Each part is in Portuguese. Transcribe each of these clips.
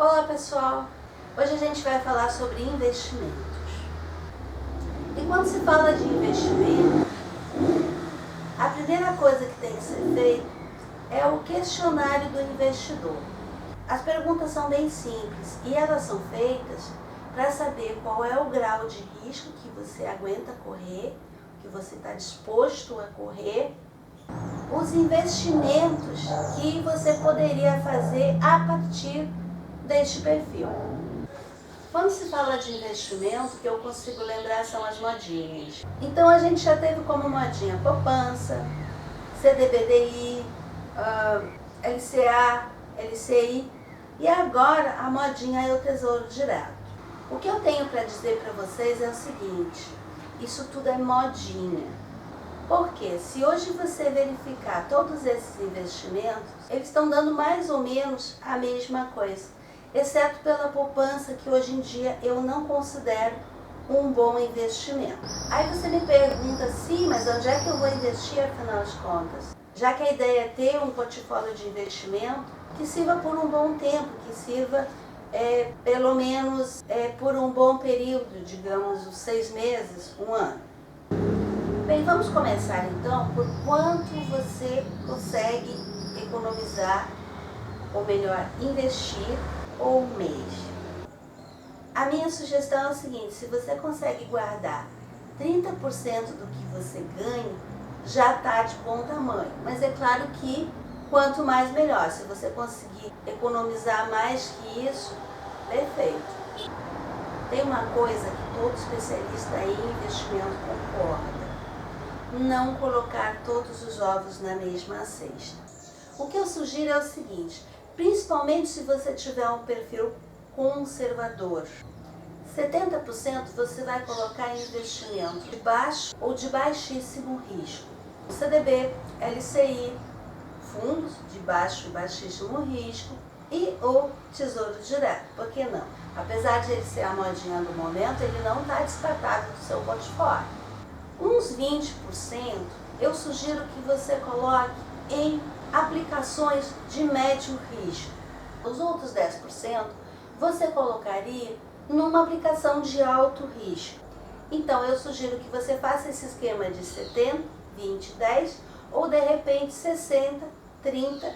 Olá pessoal, hoje a gente vai falar sobre investimentos. E quando se fala de investimento, a primeira coisa que tem que ser feita é o questionário do investidor. As perguntas são bem simples e elas são feitas para saber qual é o grau de risco que você aguenta correr, que você está disposto a correr, os investimentos que você poderia fazer a partir deste perfil. Quando se fala de investimento, que eu consigo lembrar são as modinhas. Então a gente já teve como modinha poupança, CDBDI, LCA, LCI e agora a modinha é o Tesouro Direto. O que eu tenho para dizer para vocês é o seguinte, isso tudo é modinha. Porque se hoje você verificar todos esses investimentos, eles estão dando mais ou menos a mesma coisa, exceto pela poupança, que hoje em dia eu não considero um bom investimento. Aí você me pergunta, sim, mas onde é que eu vou investir afinal de contas? Já que a ideia é ter um portfólio de investimento que sirva por um bom tempo, que sirva pelo menos por um bom período, digamos, os 6 meses, um ano. Bem, vamos começar então por quanto você consegue economizar, ou melhor, investir por mês. A minha sugestão é o seguinte, se você consegue guardar 30% do que você ganha, já está de bom tamanho. Mas é claro que quanto mais melhor. Se você conseguir economizar mais que isso, perfeito. Tem uma coisa que todo especialista em investimento concorda. Não colocar todos os ovos na mesma cesta. O que eu sugiro é o seguinte, principalmente se você tiver um perfil conservador, 70% você vai colocar em investimento de baixo ou de baixíssimo risco. O CDB, LCI, fundos de baixo e baixíssimo risco e o Tesouro Direto, por que não? Apesar de ele ser a modinha do momento, ele não está descartado do seu portfólio. Uns 20% eu sugiro que você coloque em aplicações de médio risco. Os outros 10% você colocaria numa aplicação de alto risco. Então eu sugiro que você faça esse esquema de 70, 20, 10 ou de repente 60, 30,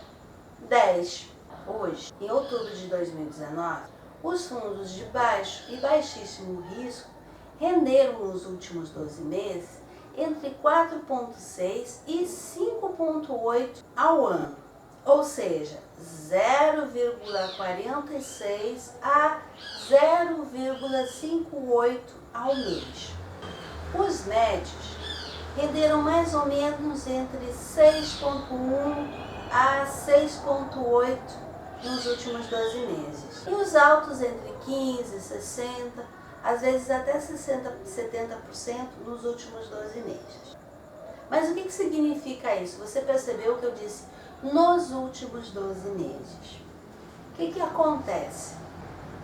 10. Hoje, em outubro de 2019, os fundos de baixo e baixíssimo risco renderam nos últimos 12 meses entre 4,6 e 5,8 ao ano, ou seja, 0,46 a 0,58 ao mês. Os médios renderam mais ou menos entre 6,1 a 6,8 nos últimos 12 meses. E os altos entre 15 e 60, às vezes até 60, 70% nos últimos 12 meses. Mas o que significa isso? Você percebeu que eu disse nos últimos 12 meses. O que acontece?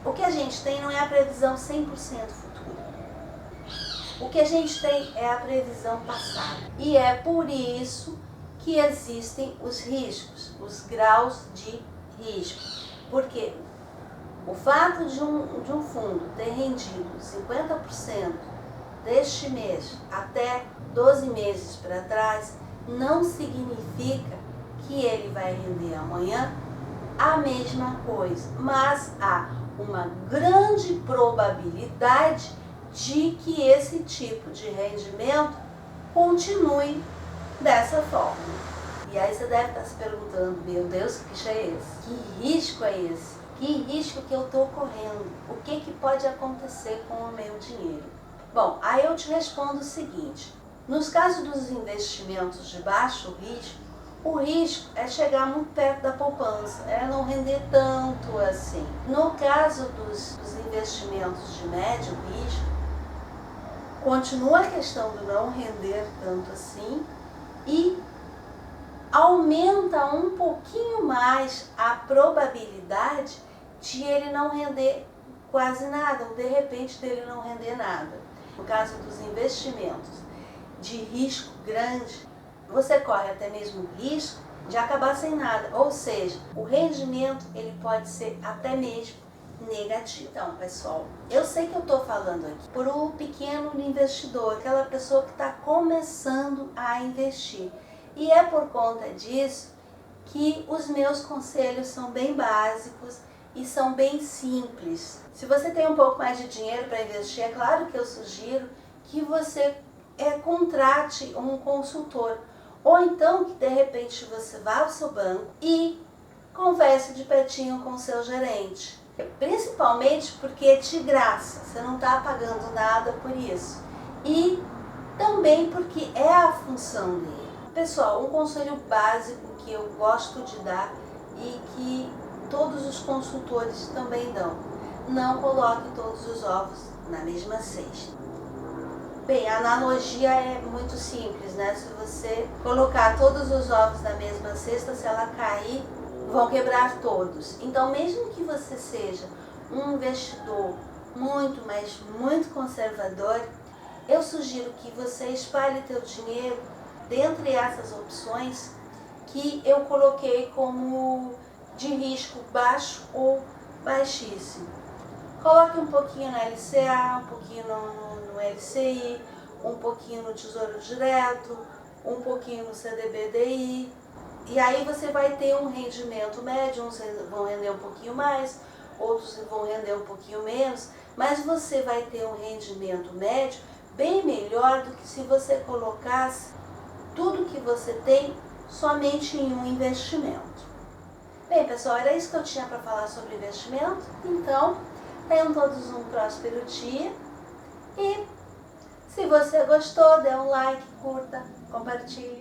O que a gente tem não é a previsão 100% futura. O que a gente tem é a previsão passada. E é por isso que existem os riscos, os graus de risco. Porque o fato de um fundo ter rendido 50% deste mês até 12 meses para trás não significa que ele vai render amanhã a mesma coisa, mas há uma grande probabilidade de que esse tipo de rendimento continue dessa forma. E aí você deve estar se perguntando, meu Deus, que bicho é esse? Que risco é esse? Que risco que eu estou correndo? O que pode acontecer com o meu dinheiro? Bom, aí eu te respondo o seguinte. Nos casos dos investimentos de baixo risco, o risco é chegar muito perto da poupança, é não render tanto assim. No caso dos investimentos de médio risco, continua a questão do não render tanto assim e aumenta um pouquinho mais a probabilidade de ele não render quase nada, ou de repente dele não render nada. No caso dos investimentos de risco grande, você corre até mesmo o risco de acabar sem nada, ou seja, o rendimento ele pode ser até mesmo negativo. Então, pessoal, eu sei que eu estou falando aqui para o pequeno investidor, aquela pessoa que está começando a investir. E é por conta disso que os meus conselhos são bem básicos e são bem simples. Se você tem um pouco mais de dinheiro para investir, é claro que eu sugiro que você contrate um consultor. Ou então que de repente você vá ao seu banco e converse de pertinho com o seu gerente. Principalmente porque é de graça, você não está pagando nada por isso. E também porque é a função dele. Pessoal, um conselho básico que eu gosto de dar e que todos os consultores também dão: não coloque todos os ovos na mesma cesta. Bem, a analogia é muito simples, né? Se você colocar todos os ovos na mesma cesta, se ela cair, vão quebrar todos. Então, mesmo que você seja um investidor muito, mas muito conservador, eu sugiro que você espalhe teu dinheiro dentre essas opções que eu coloquei como de risco baixo ou baixíssimo. Coloque um pouquinho na LCA, um pouquinho no LCI, um pouquinho no Tesouro Direto, um pouquinho no CDBDI. E aí você vai ter um rendimento médio, uns vão render um pouquinho mais, outros vão render um pouquinho menos, mas você vai ter um rendimento médio bem melhor do que se você colocasse tudo que você tem somente em um investimento. Bem, pessoal, era isso que eu tinha para falar sobre investimento. Então, tenham todos um próspero dia e se você gostou, dê um like, curta, compartilhe.